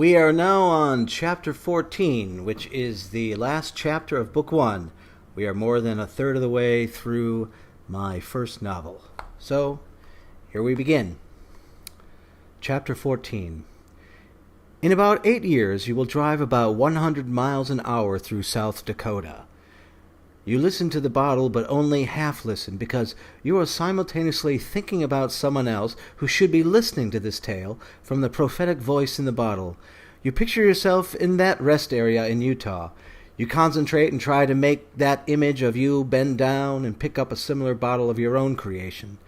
We are now on Chapter 14, which is the last chapter of Book 1. We are more than a third of the way through my first novel. So, here we begin. Chapter 14. In about 8 years, you will drive about 100 miles an hour through South Dakota. You listen to the bottle, but only half listen, because you are simultaneously thinking about someone else who should be listening to this tale from the prophetic voice in the bottle. You picture yourself in that rest area in Utah. You concentrate and try to make that image of you bend down and pick up a similar bottle of your own creation.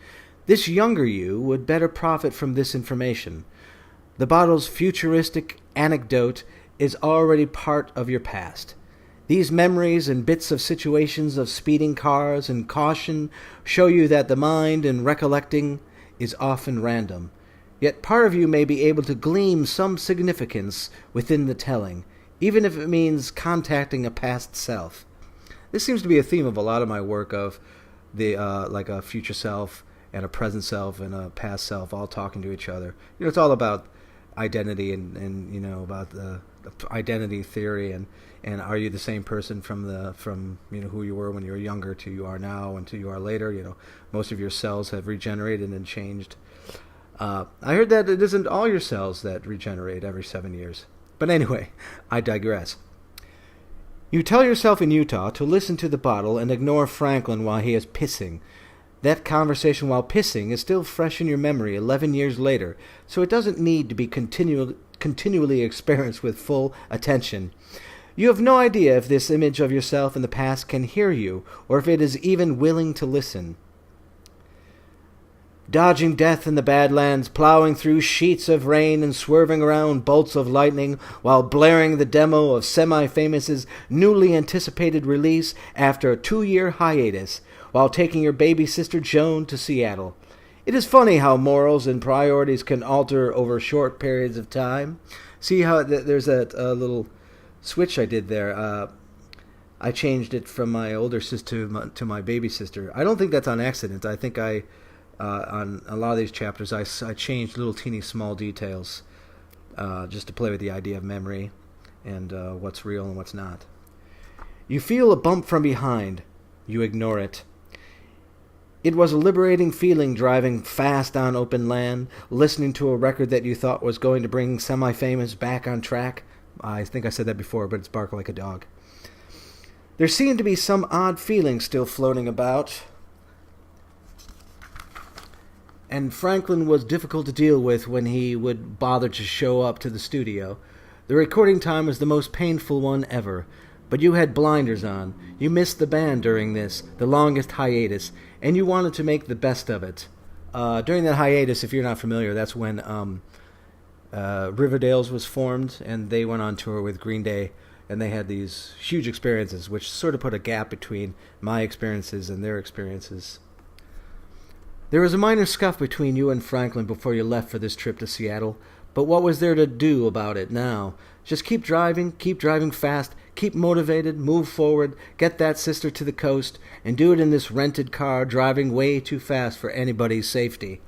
This younger you would better profit from this information. The bottle's futuristic anecdote is already part of your past. These memories and bits of situations of speeding cars and caution show you that the mind in recollecting is often random. Yet part of you may be able to glean some significance within the telling, even if it means contacting a past self. This seems to be a theme of a lot of my work, of the like a future self and a present self and a past self all talking to each other. It's all about identity and about the identity theory and are you the same person from who you were when you were younger to you are now and to you are later. Most of your cells have regenerated and changed. I heard that it isn't all your cells that regenerate every 7 years. But anyway, I digress. You tell yourself in Utah to listen to the bottle and ignore Franklin while he is pissing. That conversation while pissing is still fresh in your memory 11 years later, so it doesn't need to be continually experienced with full attention. You have no idea if this image of yourself in the past can hear you, or if it is even willing to listen. Dodging death in the Badlands, plowing through sheets of rain and swerving around bolts of lightning while blaring the demo of Semi-Famous's newly anticipated release after a 2-year hiatus, while taking your baby sister Joan to Seattle. It is funny how morals and priorities can alter over short periods of time. See how there's that little switch I did there. I changed it from my older sister to my baby sister. I don't think that's on accident. I think on a lot of these chapters, I changed little teeny small details just to play with the idea of memory and what's real and what's not. You feel a bump from behind. You ignore it. It was a liberating feeling driving fast on open land, listening to a record that you thought was going to bring Semi-Famous back on track. I think I said that before, but it's bark like a dog. There seemed to be some odd feeling still floating about, and Franklin was difficult to deal with when he would bother to show up to the studio. The recording time was the most painful one ever, but you had blinders on. You missed the band during this, the longest hiatus, and you wanted to make the best of it. During that hiatus, if you're not familiar, that's when Riverdale's was formed, and they went on tour with Green Day, and they had these huge experiences, which sort of put a gap between my experiences and their experiences. There was a minor scuff between you and Franklin before you left for this trip to Seattle, but what was there to do about it now? Just keep driving fast, keep motivated, move forward, get that sister to the coast, and do it in this rented car driving way too fast for anybody's safety.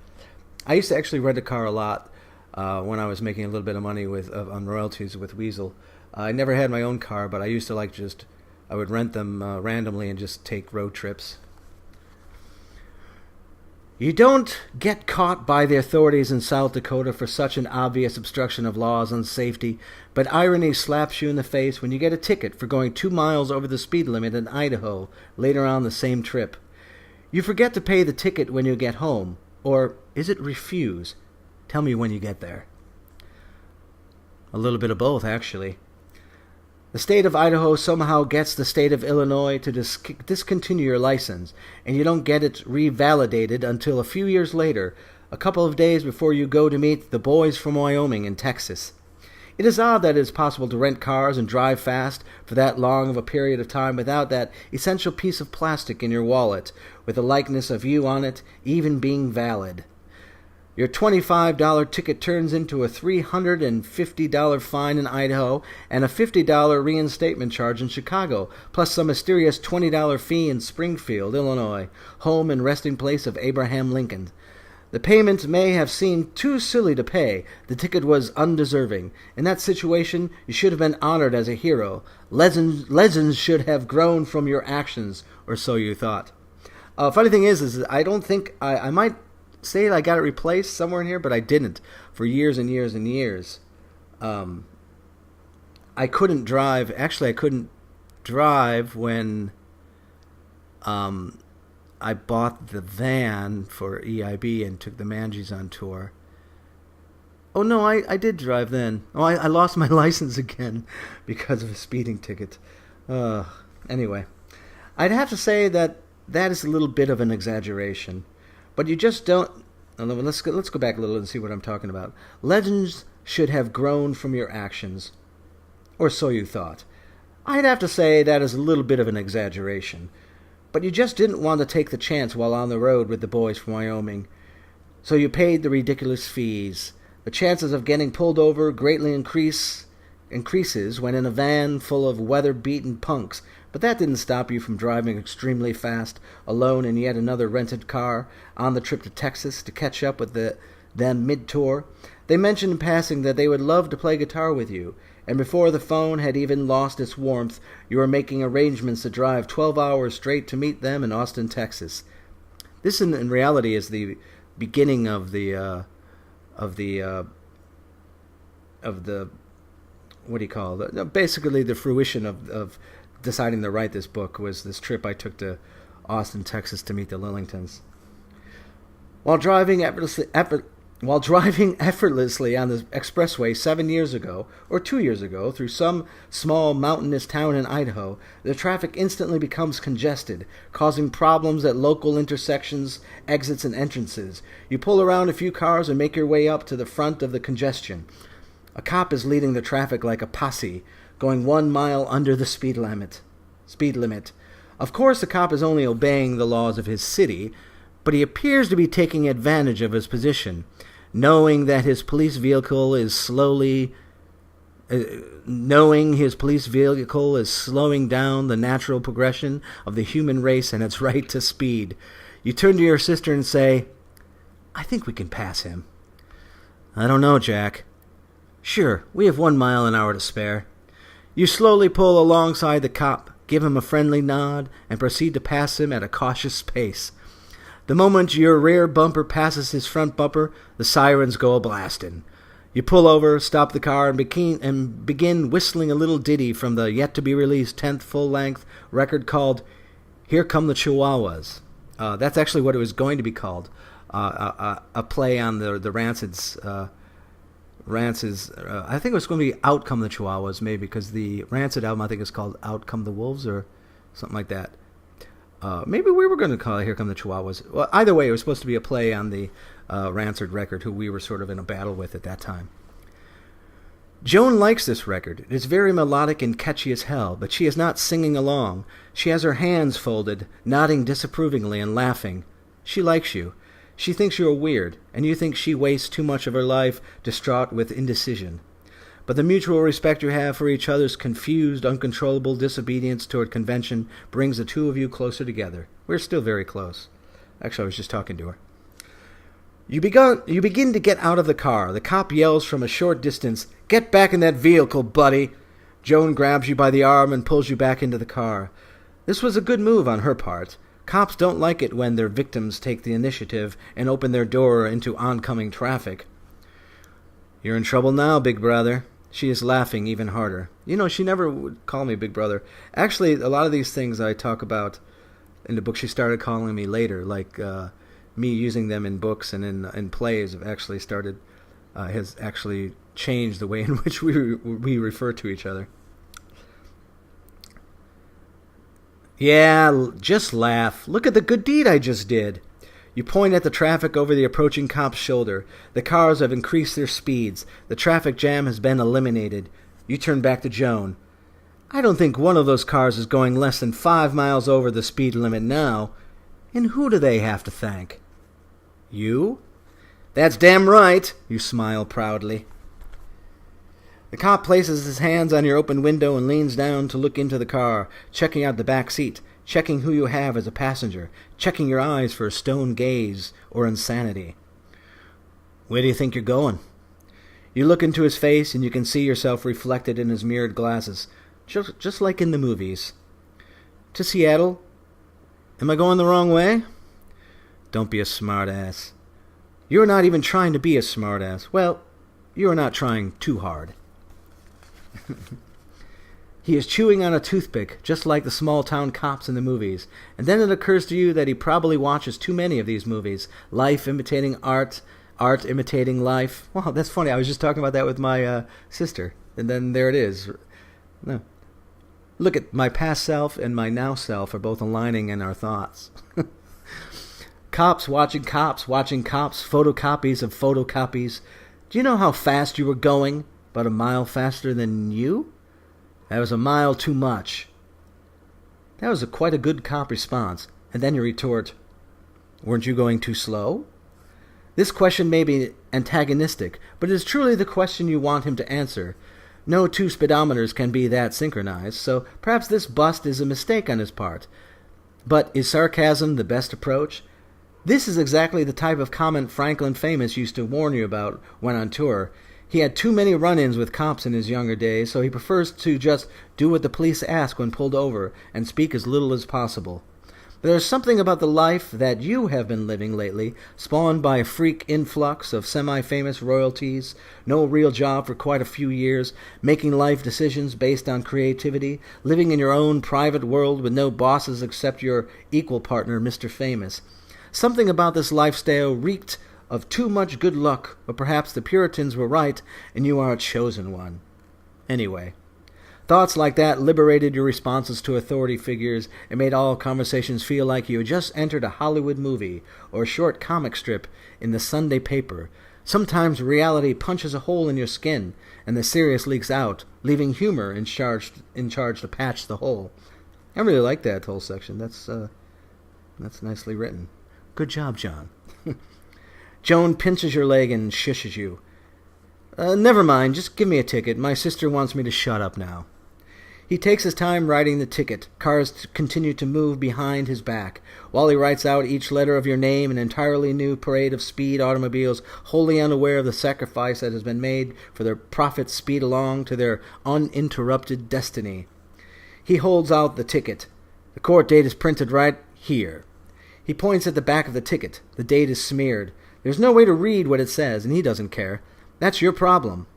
I used to actually rent a car a lot when I was making a little bit of money on royalties with Weasel. I never had my own car, but I used to I would rent them randomly and just take road trips. You don't get caught by the authorities in South Dakota for such an obvious obstruction of laws and safety, but irony slaps you in the face when you get a ticket for going 2 miles over the speed limit in Idaho later on the same trip. You forget to pay the ticket when you get home, or is it refuse? Tell me when you get there. A little bit of both, actually. The state of Idaho somehow gets the state of Illinois to discontinue your license, and you don't get it revalidated until a few years later, a couple of days before you go to meet the boys from Wyoming and Texas. It is odd that it is possible to rent cars and drive fast for that long of a period of time without that essential piece of plastic in your wallet, with a likeness of you on it even being valid. Your $25 ticket turns into a $350 fine in Idaho and a $50 reinstatement charge in Chicago, plus some mysterious $20 fee in Springfield, Illinois, home and resting place of Abraham Lincoln. The payment may have seemed too silly to pay. The ticket was undeserving. In that situation, you should have been honored as a hero. Legends should have grown from your actions, or so you thought. Funny thing is I don't think I might say I got it replaced somewhere in here, but I didn't for years and years and years. I couldn't drive. Actually, I couldn't drive when I bought the van for EIB and took the Mangies on tour. Oh, no, I did drive then. Oh, I lost my license again because of a speeding ticket. Anyway, I'd have to say that is a little bit of an exaggeration. But you just don't... Let's go back a little and see what I'm talking about. Legends should have grown from your actions. Or so you thought. I'd have to say that is a little bit of an exaggeration. But you just didn't want to take the chance while on the road with the boys from Wyoming. So you paid the ridiculous fees. The chances of getting pulled over greatly increases when in a van full of weather-beaten punks. But that didn't stop you from driving extremely fast, alone in yet another rented car, on the trip to Texas to catch up with them mid-tour. They mentioned in passing that they would love to play guitar with you, and before the phone had even lost its warmth, you were making arrangements to drive 12 hours straight to meet them in Austin, Texas. This, in reality, is the beginning of the what do you call it? Basically, the fruition of deciding to write this book was this trip I took to Austin, Texas to meet the Lillingtons. While driving effortlessly on the expressway 7 years ago, or 2 years ago, through some small mountainous town in Idaho, the traffic instantly becomes congested, causing problems at local intersections, exits, and entrances. You pull around a few cars and make your way up to the front of the congestion. A cop is leading the traffic like a posse, going 1 mile under the speed limit. Of course, the cop is only obeying the laws of his city, but he appears to be taking advantage of his position, knowing his police vehicle is slowing down the natural progression of the human race and its right to speed. You turn to your sister and say, "I think we can pass him." "I don't know, Jack." "Sure, we have 1 mile an hour to spare." You slowly pull alongside the cop, give him a friendly nod, and proceed to pass him at a cautious pace. The moment your rear bumper passes his front bumper, the sirens go a-blastin'. You pull over, stop the car, and begin whistling a little ditty from the yet-to-be-released 10th full-length record called Here Come the Chihuahuas. That's actually what it was going to be called, a play on the Rancid's... I think it was going to be Out Come the Chihuahuas, maybe, because the Rancid album, I think, is called Out Come the Wolves, or something like that. Maybe we were going to call it Here Come the Chihuahuas. Well, either way, it was supposed to be a play on the Rancid record, who we were sort of in a battle with at that time. Joan likes this record. It is very melodic and catchy as hell, but she is not singing along. She has her hands folded, nodding disapprovingly and laughing. She likes you. She thinks you're weird, and you think she wastes too much of her life distraught with indecision. But the mutual respect you have for each other's confused, uncontrollable disobedience toward convention brings the two of you closer together. We're still very close. Actually, I was just talking to her. You begin to get out of the car. The cop yells from a short distance, "Get back in that vehicle, buddy!" Joan grabs you by the arm and pulls you back into the car. This was a good move on her part. Cops don't like it when their victims take the initiative and open their door into oncoming traffic. "You're in trouble now, big brother." She is laughing even harder. You know, she never would call me big brother. Actually, a lot of these things I talk about in the book, she started calling me later, like me using them in books and in plays have actually started, has actually changed the way in which we refer to each other. "Yeah, just laugh. Look at the good deed I just did." You point at the traffic over the approaching cop's shoulder. The cars have increased their speeds. The traffic jam has been eliminated. You turn back to Joan. "I don't think one of those cars is going less than 5 miles over the speed limit now. And who do they have to thank?" "You?" "That's damn right." You smile proudly. The cop places his hands on your open window and leans down to look into the car, checking out the back seat, checking who you have as a passenger, checking your eyes for a stone gaze or insanity. Where do you think you're going? You look into his face and you can see yourself reflected in his mirrored glasses, just like in the movies. To Seattle. Am I going the wrong way? Don't be a smartass. You're not even trying to be a smartass. Well, you're not trying too hard. He is chewing on a toothpick, just like the small-town cops in the movies. And then it occurs to you that he probably watches too many of these movies. Life imitating art, art imitating life. Wow, that's funny. I was just talking about that with my sister. And then there it is. No. Look at my past self and my now self are both aligning in our thoughts. Cops, photocopies of photocopies. Do you know how fast you were going? About a mile faster than you? That was a mile too much. That was quite a good cop response. And then you retort, weren't you going too slow? This question may be antagonistic, but it is truly the question you want him to answer. No two speedometers can be that synchronized, so perhaps this bust is a mistake on his part. But is sarcasm the best approach? This is exactly the type of comment Franklin Famous used to warn you about when on tour. He had too many run-ins with cops in his younger days, so he prefers to just do what the police ask when pulled over and speak as little as possible. But there's something about the life that you have been living lately, spawned by a freak influx of semi-famous royalties, no real job for quite a few years, making life decisions based on creativity, living in your own private world with no bosses except your equal partner, Mr. Famous. Something about this lifestyle reeked of too much good luck, or perhaps the Puritans were right and you are a chosen one. Anyway, thoughts like that liberated your responses to authority figures and made all conversations feel like you had just entered a Hollywood movie or a short comic strip in the Sunday paper. Sometimes reality punches a hole in your skin and the serious leaks out, leaving humor in charge to patch the hole. I really like that whole section. That's nicely written. Good job, John. Joan pinches your leg and shushes you. Never mind, just give me a ticket. My sister wants me to shut up now. He takes his time writing the ticket. Cars continue to move behind his back. While he writes out each letter of your name, an entirely new parade of speed automobiles, wholly unaware of the sacrifice that has been made for their profits, speed along to their uninterrupted destiny. He holds out the ticket. The court date is printed right here. He points at the back of the ticket. The date is smeared. There's no way to read what it says, and he doesn't care. That's your problem.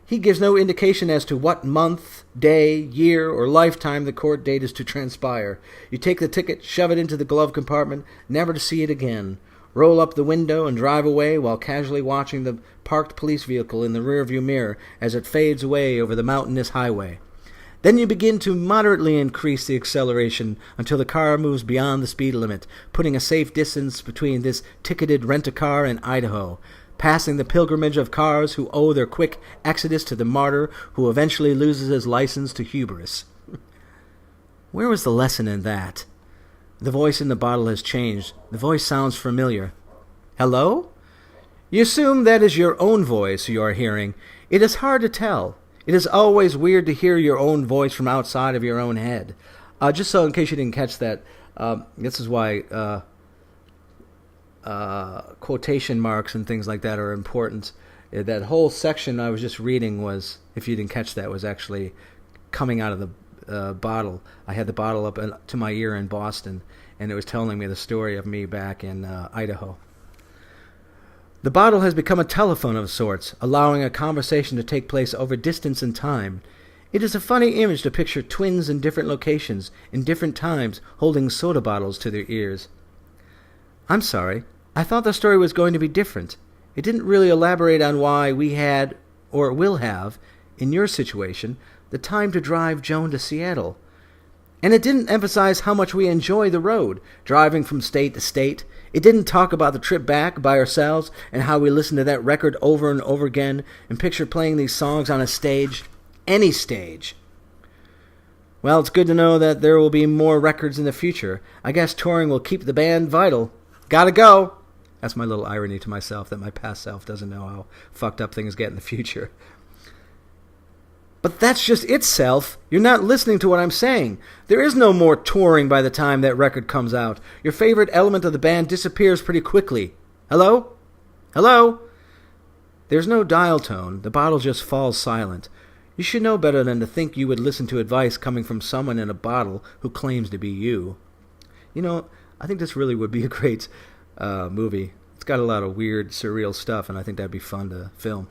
He gives no indication as to what month, day, year, or lifetime the court date is to transpire. You take the ticket, shove it into the glove compartment, never to see it again. Roll up the window and drive away while casually watching the parked police vehicle in the rearview mirror as it fades away over the mountainous highway. Then you begin to moderately increase the acceleration until the car moves beyond the speed limit, putting a safe distance between this ticketed rent-a-car and Idaho, passing the pilgrimage of cars who owe their quick exodus to the martyr who eventually loses his license to hubris. Where was the lesson in that? The voice in the bottle has changed. The voice sounds familiar. Hello? You assume that is your own voice you are hearing. It is hard to tell. It is always weird to hear your own voice from outside of your own head. Just so in case you didn't catch that, this is why quotation marks and things like that are important. That whole section I was just reading was, if you didn't catch that, was actually coming out of the bottle. I had the bottle up to my ear in Boston, and it was telling me the story of me back in Idaho. The bottle has become a telephone of sorts, allowing a conversation to take place over distance and time. It is a funny image to picture twins in different locations, in different times, holding soda bottles to their ears. I'm sorry. I thought the story was going to be different. It didn't really elaborate on why we had, or will have, in your situation, the time to drive Joan to Seattle. And it didn't emphasize how much we enjoy the road, driving from state to state. It didn't talk about the trip back by ourselves and how we listened to that record over and over again and picture playing these songs on a stage, any stage. Well, it's good to know that there will be more records in the future. I guess touring will keep the band vital. Gotta go! That's my little irony to myself that my past self doesn't know how fucked up things get in the future. But that's just itself. You're not listening to what I'm saying. There is no more touring by the time that record comes out. Your favorite element of the band disappears pretty quickly. Hello? Hello? There's no dial tone. The bottle just falls silent. You should know better than to think you would listen to advice coming from someone in a bottle who claims to be you. You know, I think this really would be a great movie. It's got a lot of weird, surreal stuff, and I think that'd be fun to film.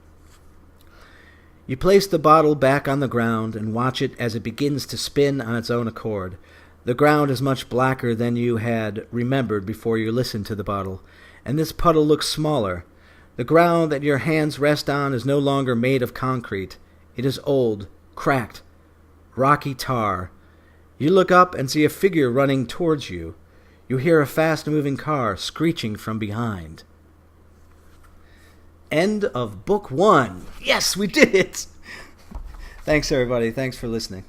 You place the bottle back on the ground and watch it as it begins to spin on its own accord. The ground is much blacker than you had remembered before you listened to the bottle, and this puddle looks smaller. The ground that your hands rest on is no longer made of concrete. It is old, cracked, rocky tar. You look up and see a figure running towards you. You hear a fast-moving car screeching from behind. End of Book 1. Yes, we did it! Thanks, everybody. Thanks for listening.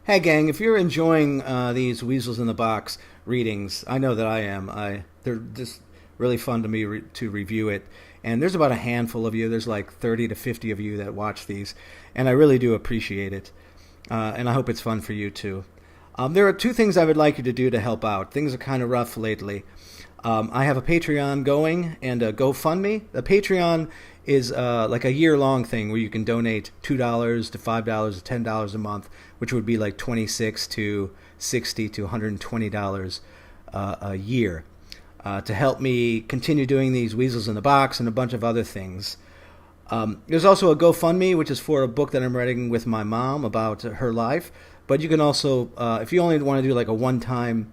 Hey, gang, if you're enjoying these Weasels in the Box readings, I know that I am. They're just really fun to me to review it. And there's about a handful of you. There's like 30 to 50 of you that watch these. And I really do appreciate it. And I hope it's fun for you, too. There are two things I would like you to do to help out. Things are kind of rough lately. I have a Patreon going and a GoFundMe. The Patreon is like a year-long thing where you can donate $2 to $5 to $10 a month, which would be like $26 to $60 to $120 a year, to help me continue doing these Weasels in the Box and a bunch of other things. There's also a GoFundMe, which is for a book that I'm writing with my mom about her life. But you can also, if you only want to do like a one-time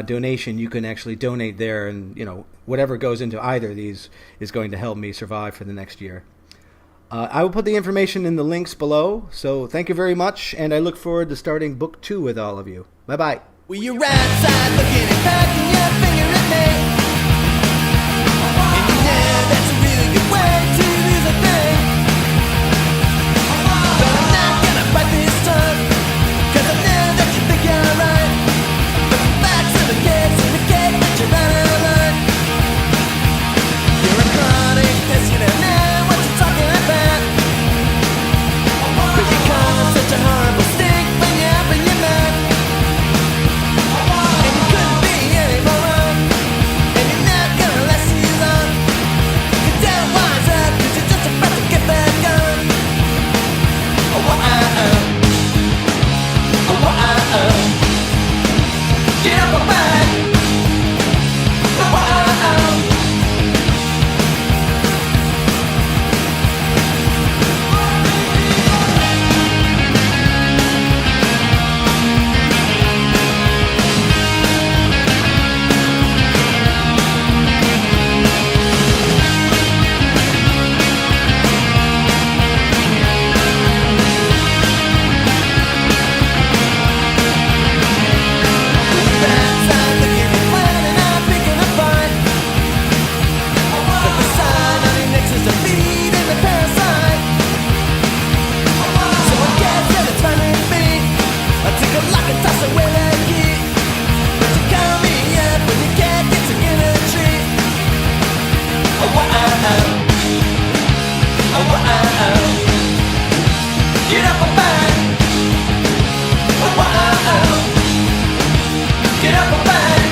donation, you can actually donate there, and whatever goes into either of these is going to help me survive for the next year. I will put the information in the links below, so thank you very much, and I look forward to starting Book 2 with all of you. Bye-bye. Well, you're outside looking and packing your finger at me, and you know that's a really good way to lose a thing. But I'm not gonna bite this tongue, 'cause I know that you think you're right. But the facts of the case indicate that you're out of line. You're a chronic pest, you don't know what you're talking about. But you cause such a horrible stink when you open your mouth. And you couldn't be any more wrong, and you're not gonna last too long. You don't wise up, 'cause you're just about to get back on. Oh, get up and back. Get up and back. Get up and back.